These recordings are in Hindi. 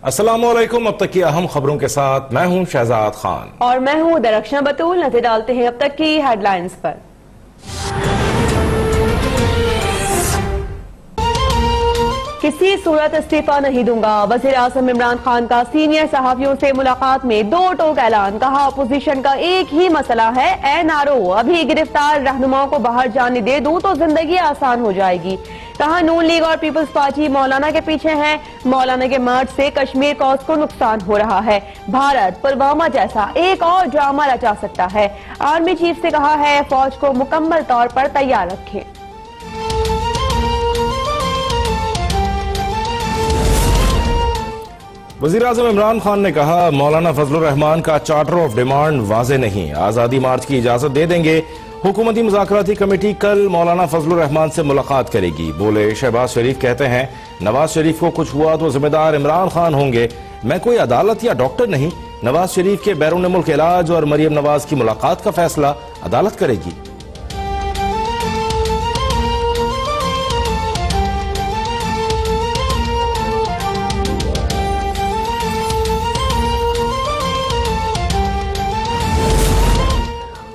अस्सलामुअलैकुम। अब तक की अहम खबरों के साथ मैं हूं शहजाद खान और मैं हूं दरख्शां बतूल। नजर डालते हैं अब तक की हेडलाइंस पर। किसी सूरत इस्तीफा नहीं दूंगा, वज़ीर आज़म इमरान खान का सीनियर सहाफियों से मुलाकात में दो टोक ऐलान। कहा अपोजिशन का एक ही मसला है NRO, अभी गिरफ्तार रहनुमाओं को बाहर जाने दे दूं तो जिंदगी आसान हो जाएगी। कहा नून लीग और पीपल्स पार्टी मौलाना के पीछे है, मौलाना के मर्ज से कश्मीर कॉज को नुकसान हो रहा है। भारत पुलवामा जैसा एक और ड्रामा रचा सकता है। आर्मी चीफ से कहा है फौज को मुकम्मल तौर पर तैयार रखें। वज़ीर आज़म इमरान खान ने कहा मौलाना फजलुर रहमान का चार्टर ऑफ डिमांड वाज़े नहीं, आज़ादी मार्च की इजाजत दे देंगे। हुकूमती मुज़ाकराती कमेटी कल मौलाना फजलुर रहमान से मुलाकात करेगी। बोले शहबाज शरीफ कहते हैं नवाज शरीफ को कुछ हुआ तो जिम्मेदार इमरान खान होंगे। मैं कोई अदालत या डॉक्टर नहीं। नवाज शरीफ के बैरून मुल्क इलाज और मरियम नवाज की मुलाकात का फैसला अदालत करेगी।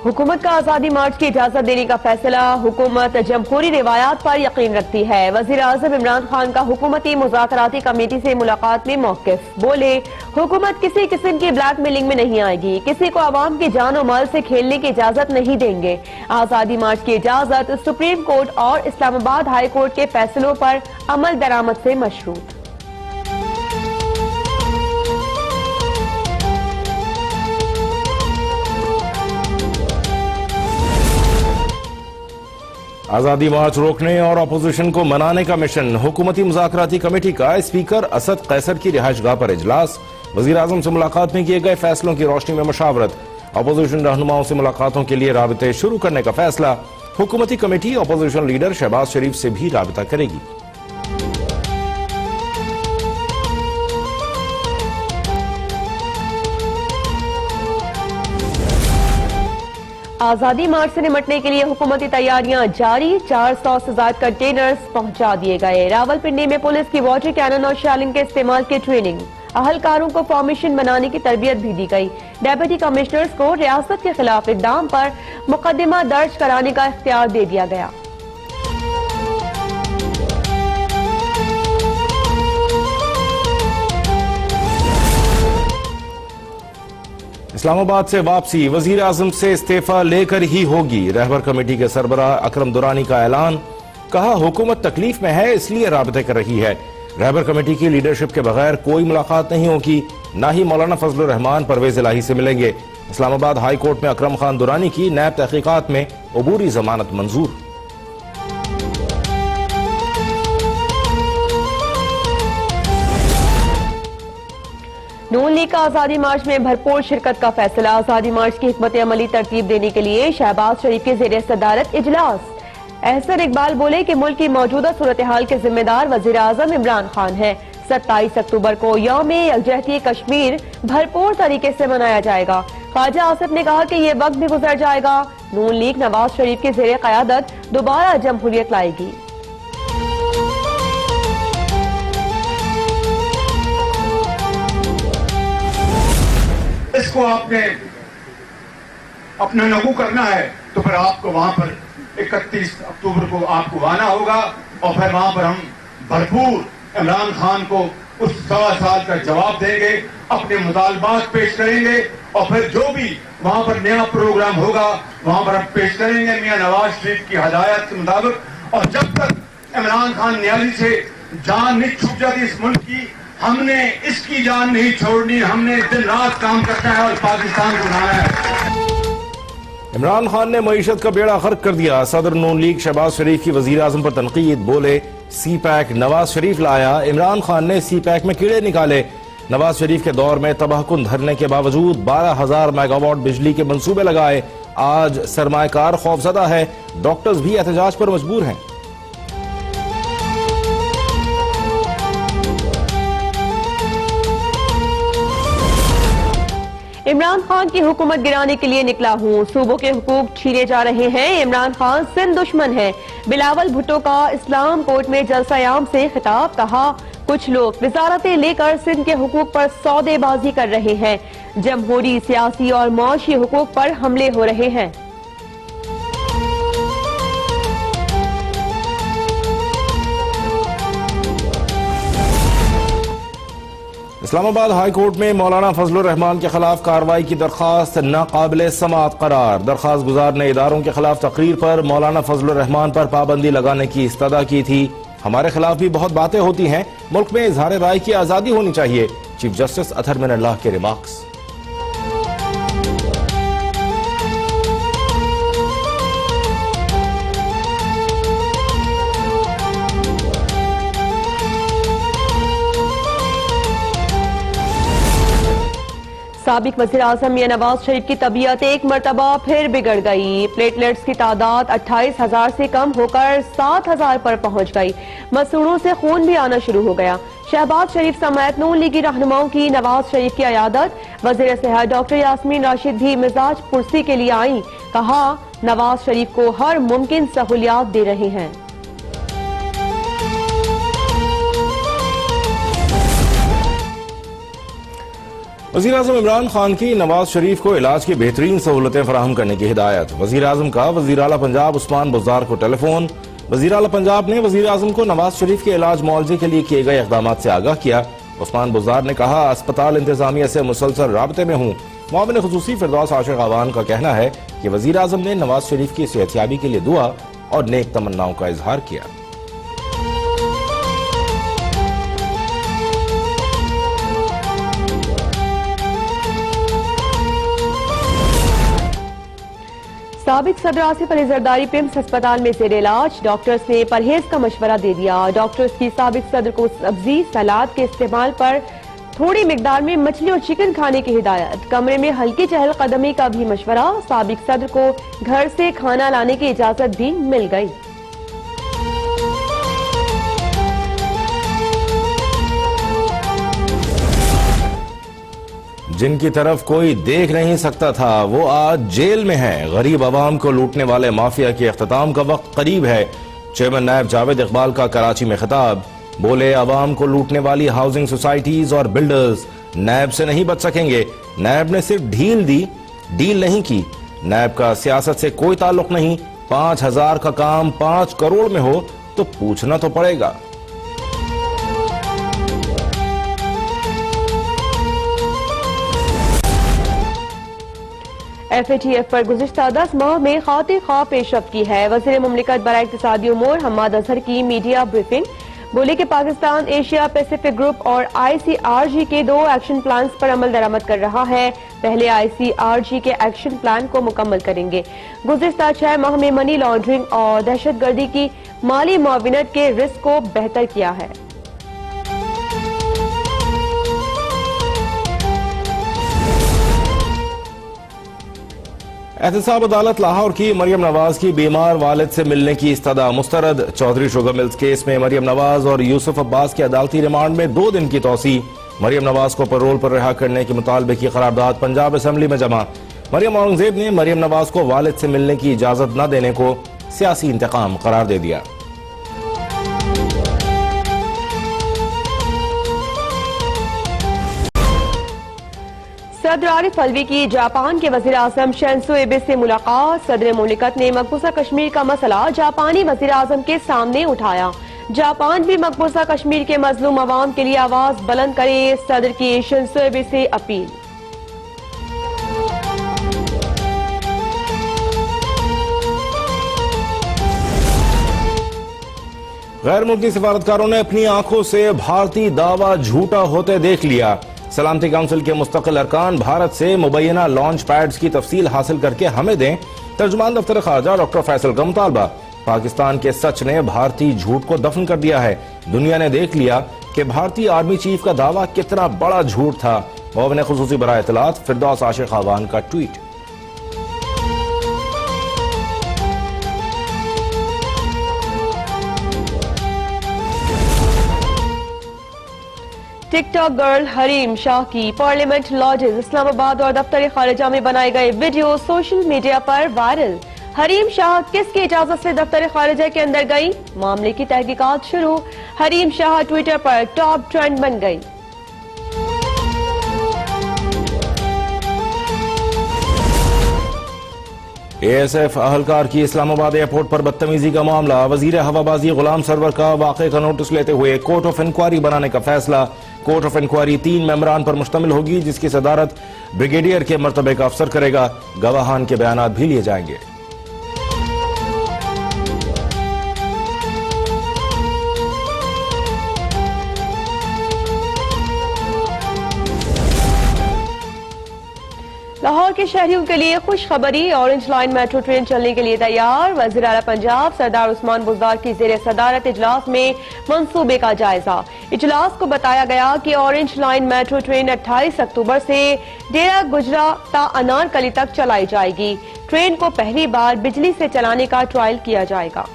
हुकूमत का आजादी मार्च की इजाजत देने का फैसला। हुकूमत जमहूरी रिवायात पर यकीन रखती है। वज़ीर आज़म इमरान खान का हुकूमती मुज़ाकराती कमेटी से मुलाकात में मौक़िफ़। बोले हुकूमत किसी किस्म की ब्लैकमेलिंग में नहीं आएगी, किसी को आवाम की जान और माल से खेलने की इजाजत नहीं देंगे। आजादी मार्च की इजाजत सुप्रीम कोर्ट और इस्लामाबाद हाई कोर्ट के फैसलों पर अमल दरामद से मशरूत। आजादी मार्च रोकने और अपोजिशन को मनाने का मिशन। हुकूमती मुज़ाकराती कमेटी का स्पीकर असद कैसर की रिहाइशगाह पर इजलास। वज़ीर आज़म से मुलाकात में किए गए फैसलों की रोशनी में मशावरत। अपोजिशन रहनुमाओं से मुलाकातों के लिए राबिते शुरू करने का फैसला। हुकूमती कमेटी अपोजिशन लीडर शहबाज शरीफ से भी राबिता करेगी। आजादी मार्च से निपटने के लिए हुकूमती तैयारियां जारी। 400 से ज्यादा कंटेनर्स पहुंचा दिए गए। रावलपिंडी में पुलिस की वाटर कैनन और शैलिंग के इस्तेमाल की ट्रेनिंग। अहलकारों को फॉर्मेशन बनाने की तरबियत भी दी गई। डेप्यूटी कमिश्नर्स को रियासत के खिलाफ इकदाम पर मुकदमा दर्ज कराने का इख्तियार दे दिया गया। इस्लामाबाद से वापसी वजीर आजम से इस्तीफा लेकर ही होगी। रहबर कमेटी के सरबराह अकरम दुरानी का ऐलान। कहा हुकूमत तकलीफ में है इसलिए राबते कर रही है। रहबर कमेटी की लीडरशिप के बगैर कोई मुलाकात नहीं होगी। न ही मौलाना फजलुर रहमान परवेज इलाही से मिलेंगे। इस्लामाबाद हाई कोर्ट में अकरम खान दुरानी की नैब तहकीकात में अबूरी जमानत मंजूर। नून लीग का आजादी मार्च में भरपूर शिरकत का फैसला। आजादी मार्च की हिकमत अमली तरतीब देने के लिए शहबाज शरीफ के ज़ेरे सदारत इजलास। एहसन इकबाल बोले कि मुल्क की मौजूदा सूरत हाल के जिम्मेदार वज़ीर आज़म इमरान खान है। 27 अक्टूबर को यौम यकजहती कश्मीर भरपूर तरीके से मनाया जाएगा। ख्वाजा आसिफ ने कहा कि ये वक्त भी गुजर जाएगा। नून लीग नवाज शरीफ के ज़ेरे क़यादत दोबारा जमहूरियत लाएगी। इसको आपने अपना लागू करना है तो फिर आपको वहां पर 31 अक्टूबर को आपको आना होगा और फिर वहां पर हम भरपूर इमरान खान को उस 1.25 साल का जवाब देंगे, अपने मुतालबात पेश करेंगे और फिर जो भी वहां पर नया प्रोग्राम होगा वहां पर हम पेश करेंगे मियां नवाज शरीफ की हदायत के मुताबिक। और जब तक इमरान खान न्याजी से जान नहीं छूट जाती इस मुल्क की, हमने इसकी जान नहीं छोड़नी। हमने दिन रात काम करना है और पाकिस्तान को बनाना है। इमरान खान ने मईशत का बेड़ा गर्क कर दिया। सदर नून लीग शहबाज शरीफ की वजीर आजम पर तनकीद। बोले सी पैक नवाज शरीफ लाया, इमरान खान ने सी पैक में कीड़े निकाले। नवाज शरीफ के दौर में तबाहकुन धरने के बावजूद 12,000 मेगावाट बिजली के मंसूबे लगाए। आज सरमायाकार खौफजदा है, डॉक्टर्स भी एहतजाज पर मजबूर हैं। इमरान खान की हुकूमत गिराने के लिए निकला हूँ। सूबों के हुकूक छीने जा रहे हैं। इमरान खान सिंध दुश्मन है। बिलावल भुट्टो का इस्लाम कोर्ट में जलसा-ए-आम से खिताब। कहा कुछ लोग वजारतें लेकर सिंध के हुकूक पर सौदेबाजी कर रहे हैं। जमहूरी, सियासी और मुआशी हुकूक पर हमले हो रहे हैं। इस्लामाबाद हाई कोर्ट में मौलाना फजलुर रहमान के खिलाफ कार्रवाई की दरखास्त नाकाबिले समाअत करार। दरखास्त गुजार ने इदारों के खिलाफ तकरीर पर मौलाना फजलुर रहमान पर पाबंदी लगाने की इस्तदा की थी। हमारे खिलाफ भी बहुत बातें होती हैं, मुल्क में इजहार राय की आजादी होनी चाहिए, चीफ जस्टिस अतहर मिनल्लाह के रिमार्क्स। साबिक वज़ीर आज़म मियां नवाज शरीफ की तबीयत एक मरतबा फिर बिगड़ गई। प्लेटलेट्स की तादाद 28,000 से कम होकर 7,000 पर पहुंच गई। मसूड़ों से खून भी आना शुरू हो गया। शहबाज शरीफ समेत नून लीगी रहनुमाओं की नवाज शरीफ की अयादत। वज़ीर सेहत डॉक्टर यास्मीन राशिद भी मिजाज पुरसी के लिए आई। कहा, नवाज शरीफ को हर मुमकिन सहूलियात दे रहे हैं। वज़ीर आज़म इमरान खान की नवाज शरीफ को इलाज की बेहतरीन सहूलतें फराहम करने की हिदायत। वज़ीर आज़म का वज़ीर आला पंजाब उस्मान बुज़दार को टेलीफोन। वज़ीर आला पंजाब ने वज़ीर आज़म को नवाज शरीफ के इलाज मुआवजे के लिए किए गए इक़दाम से आगाह किया। उस्मान बुज़दार ने कहा, अस्पताल इंतजामिया से मुसलसल राबते में हूँ। मुआविन खुसूसी फिरदौस आशिक अवान का कहना है कि वज़ीर आज़म ने नवाज शरीफ की सेहतयाबी के लिए दुआ और नेक तमन्नाओं का इजहार किया। साबिक सदर आसिफ अली जरदारी पिम्स अस्पताल में जेर इलाज। डॉक्टर्स ने परहेज का मशवरा दे दिया। डॉक्टर्स की साबिक सदर को सब्जी सलाद के इस्तेमाल पर थोड़ी मिकदार में मछली और चिकन खाने की हिदायत। कमरे में हल्की चहल कदमी का भी मशवरा। साबिक सदर को घर से खाना लाने की इजाजत भी मिल गई। जिनकी तरफ कोई देख नहीं सकता था वो आज जेल में है। गरीब आवाम को लूटने वाले माफिया के इख्तिताम का वक्त करीब है। चेयरमैन नायब जावेद इकबाल का कराची में खिताब। बोले, आवाम को लूटने वाली हाउसिंग सोसाइटीज और बिल्डर्स नायब से नहीं बच सकेंगे। नायब ने सिर्फ ढील दी, डील नहीं की। नायब का सियासत से कोई ताल्लुक नहीं। 5,000 का काम 5 करोड़ में हो तो पूछना तो पड़ेगा। FATF पर गुज़िश्ता 10 माह में खातिर ख्वाह पेशरफ्त की है। वज़ीर मुमलिकत बराए इक़्तिसादी उमूर हम्माद अजहर की मीडिया ब्रीफिंग। बोले कि पाकिस्तान एशिया पैसिफिक ग्रुप और ICRG के 2 एक्शन प्लान पर अमल दरामद कर रहा है। पहले ICRG के एक्शन प्लान को मुकम्मल करेंगे। गुज़िश्ता 6 माह में मनी लॉन्ड्रिंग और दहशतगर्दी की माली मुआविनत के रिस्क को बेहतर किया है। एहतसाब अदालत लाहौर की मरियम नवाज की बीमार वालिद से मिलने की इस्तदा मुस्तरद। चौधरी शुगर मिल्स केस में मरियम नवाज और यूसुफ अब्बास की अदालती रिमांड में 2 दिन की तौसी। मरियम नवाज को पैरोल पर रिहा करने के मुतालबे की करारदाद पंजाब असेंबली में जमा। मरियम औरंगजेब ने मरियम नवाज को वालिद से मिलने की इजाजत न देने को सियासी इंतकाम करार दे दिया। सदर आरिफ अलवी की जापान के वज़ीर आज़म शिंजो एबे से मुलाकात। सदर मुमलिकत ने मकबूजा कश्मीर का मसला जापानी वज़ीर आज़म के सामने उठाया। जापान भी मकबूजा कश्मीर के मजलूम अवाम के लिए आवाज बुलंद करे। सदर की शिंजो एबे से अपील। गैर मुल्की सिफारतकारों ने अपनी आंखों से भारतीय दावा झूठा होते देख लिया। सलामती काउंसिल के मुस्तकिल अरकान भारत से मुबैना लॉन्च पैड्स की तफसील हासिल करके हमें दें। तर्जुमान दफ्तर खारजा डॉक्टर फैसल का मुतालबा। पाकिस्तान के सच ने भारतीय झूठ को दफन कर दिया है। दुनिया ने देख लिया कि भारतीय आर्मी चीफ का दावा कितना बड़ा झूठ था। मुआविन खुसूसी बराए इत्तलात फिरदौस आशिक अवान का tweet. TikTok girl Hareem Shah की पार्लियामेंट लॉजेस इस्लामाबाद और दफ्तर खारिजा में बनाए गए वीडियो सोशल मीडिया पर वायरल। हरीम शाह किसकी इजाजत से दफ्तर खारिजा के अंदर गई? मामले की तहकीकात शुरू। हरीम शाह ट्विटर पर टॉप ट्रेंड बन गई। ASF अहलकार की इस्लामाबाद एयरपोर्ट पर बदतमीजी का मामला। वजीर हवाबाजी गुलाम सरवर का वाक़े का नोटिस लेते हुए कोर्ट ऑफ इंक्वायरी बनाने का फैसला। कोर्ट ऑफ इंक्वायरी 3 मेंबरान पर मुश्तमिल होगी, जिसकी सदारत ब्रिगेडियर के मर्तबे का अफसर करेगा। गवाहान के बयान भी लिए जाएंगे। लाहौर के शहरियों के लिए खुशखबरी। ऑरेंज लाइन मेट्रो ट्रेन चलने के लिए तैयार। वज़ीर आला पंजाब सरदार उस्मान बुज़दार की जेर सदारत इजलास में मंसूबे का जायजा। इजलास को बताया गया कि ऑरेंज लाइन मेट्रो ट्रेन 28 अक्टूबर से डेरा गुजरा ता अनारकली तक चलाई जाएगी। ट्रेन को पहली बार बिजली से चलाने का ट्रायल किया जाएगा।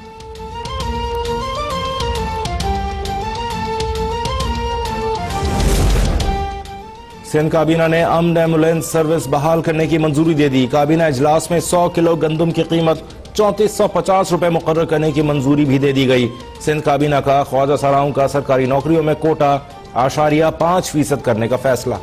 सिंध काबीना ने अमन एम्बुलेंस सर्विस बहाल करने की मंजूरी दे दी। काबीना इजलास में 100 किलो गंदम की कीमत 3450 रुपए मुकर्रर करने की मंजूरी भी दे दी गई। सिंध काबीना का ख्वाजा सराओं का सरकारी नौकरियों में कोटा 8.5% करने का फैसला।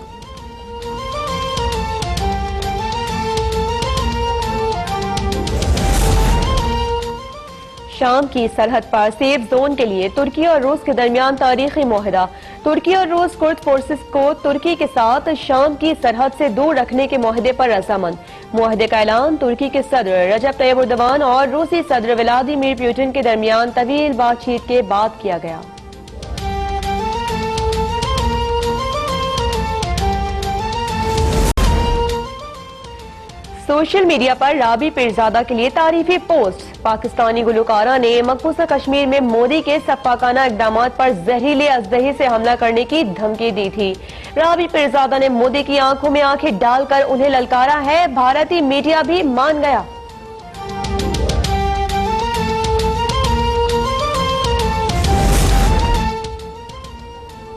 शाम की सरहद पर सेफ जोन के लिए तुर्की और रूस के दरमियान तारीखी मुआहदा। तुर्की और रूस कुर्द फोर्सेस को तुर्की के साथ शाम की सरहद से दूर रखने के मुआहदे पर रजामंद। मुआहदे का ऐलान तुर्की के सदर रजब तैयब एर्दोगान और रूसी सदर व्लादिमीर पुतिन के दरमियान तवील बातचीत के बाद किया गया। सोशल मीडिया पर राबी पीरजादा के लिए तारीफी पोस्ट। पाकिस्तानी गुलकारा ने मकबूजा कश्मीर में मोदी के सफाकाना इकदामात पर जहरीले अजदहे से हमला करने की धमकी दी थी। राबी पीरजादा ने मोदी की आंखों में आंखें डालकर उन्हें ललकारा है। भारतीय मीडिया भी मान गया।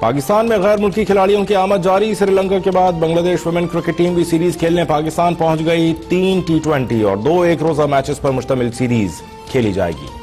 पाकिस्तान में गैर मुल्की खिलाड़ियों की आमद जारी। श्रीलंका के बाद बांग्लादेश वुमेन क्रिकेट टीम भी सीरीज खेलने पाकिस्तान पहुंच गई। 3 T20 और 2 एक रोजा मैचेस पर मुश्तमिल सीरीज खेली जाएगी।